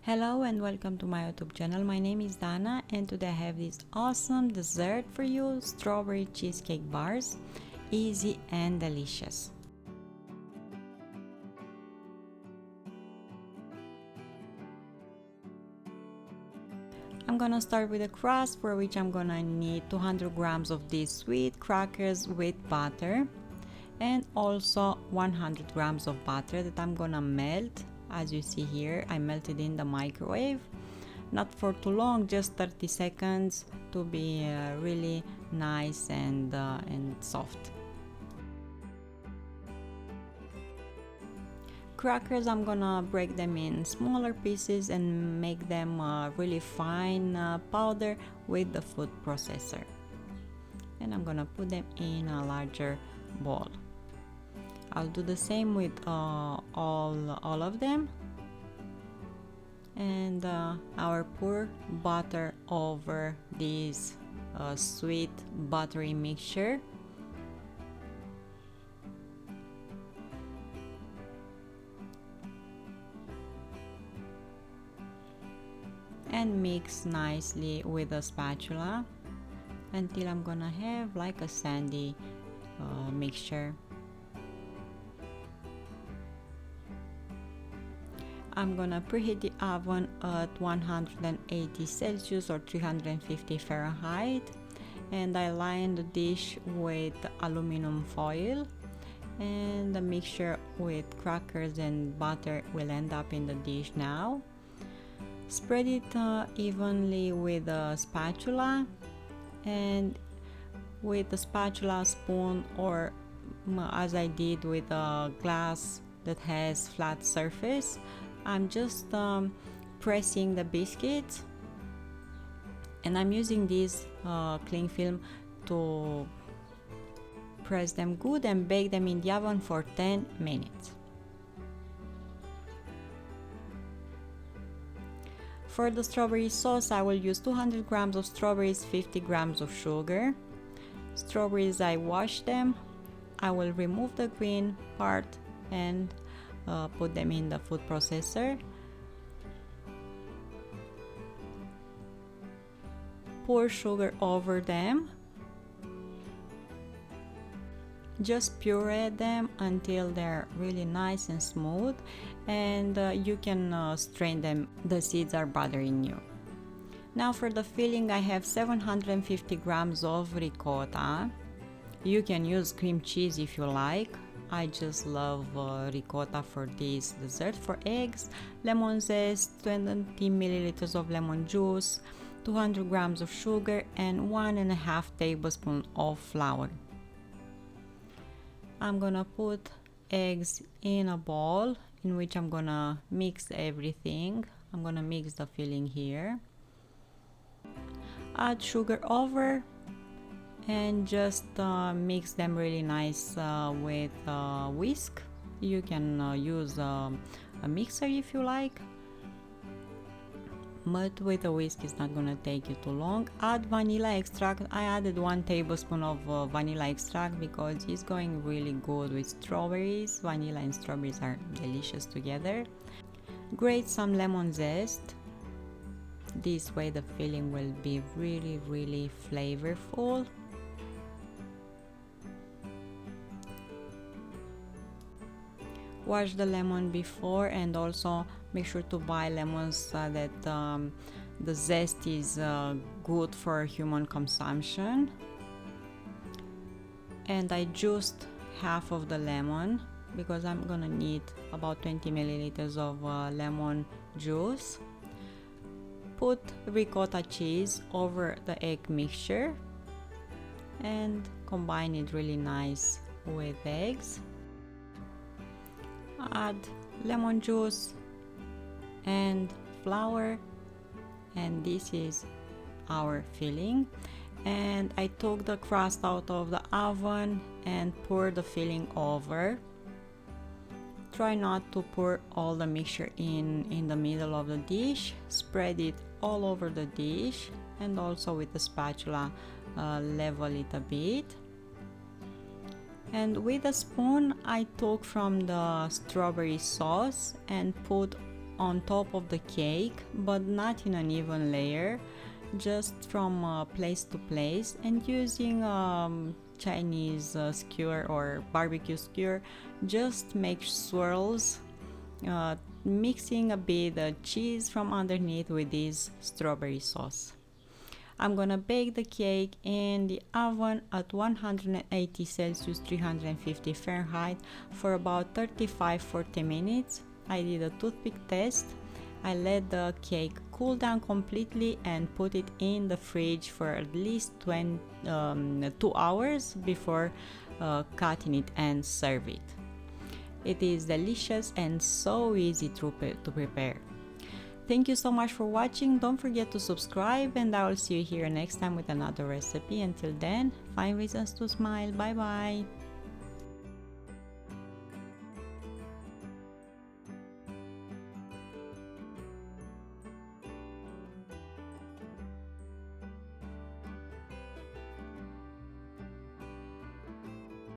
Hello and welcome to my YouTube channel. My name is Dana and today I have this awesome dessert for you, strawberry cheesecake bars, easy and delicious. I'm gonna start with a crust, for which I'm gonna need 200 grams of these sweet crackers with butter and also 100 grams of butter that I'm gonna melt. As you see here, I melted in the microwave, not for too long, just 30 seconds to be really nice and soft. Crackers, I'm gonna break them in smaller pieces and make them really fine powder with the food processor. And I'm gonna put them in a larger bowl. I'll do the same with all of them, and I'll pour butter over this sweet buttery mixture. And mix nicely with a spatula until I'm gonna have like a sandy mixture. I'm gonna preheat the oven at 180 Celsius or 350 Fahrenheit, and I line the dish with aluminum foil, and the mixture with crackers and butter will end up in the dish now. Spread it evenly with a spatula, and with the spatula, spoon, or as I did with a glass that has flat surface, I'm just pressing the biscuits, and I'm using this cling film to press them good and bake them in the oven for 10 minutes. For the strawberry sauce, I will use 200 grams of strawberries, 50 grams of sugar. Strawberries, I wash them. I will remove the green part and put them in the food processor. Pour sugar over them. Just puree them until they're really nice and smooth, and you can strain them. The seeds are bothering you. Now for the filling, I have 750 grams of ricotta. You can use cream cheese if you like. I just love ricotta for this dessert. For eggs, lemon zest, 20 milliliters of lemon juice, 200 grams of sugar, and 1.5 tablespoons of flour. I'm gonna put eggs in a bowl in which I'm gonna mix everything. I'm gonna mix the filling here. Add sugar over and just mix them really nice with a whisk. You can use a mixer if you like, but with a whisk it's not gonna take you too long. Add vanilla extract. I added 1 tablespoon of vanilla extract because it's going really good with strawberries. Vanilla and strawberries are delicious together. Grate some lemon zest. This way the filling will be really flavorful. Wash the lemon before, and also make sure to buy lemons so that the zest is good for human consumption. And I juiced half of the lemon because I'm gonna need about 20 milliliters of lemon juice. Put ricotta cheese over the egg mixture and combine it really nice with eggs. Add lemon juice and flour, and this is our filling. And I took the crust out of the oven and poured the filling over. Try not to pour all the mixture in the middle of the dish. Spread it all over the dish, and also with the spatula level it a bit. And with a spoon I took from the strawberry sauce and put on top of the cake, but not in an even layer, just from place to place, and using Chinese skewer or barbecue skewer, just make swirls, mixing a bit of cheese from underneath with this strawberry sauce. I'm gonna bake the cake in the oven at 180 Celsius 350 Fahrenheit for about 35-40 minutes. I did a toothpick test. I let the cake cool down completely and put it in the fridge for at least 2 hours before cutting it and serve it. It is delicious and so easy to prepare. Thank you so much for watching. Don't forget to subscribe, and I will see you here next time with another recipe. Until then, find reasons to smile. Bye bye.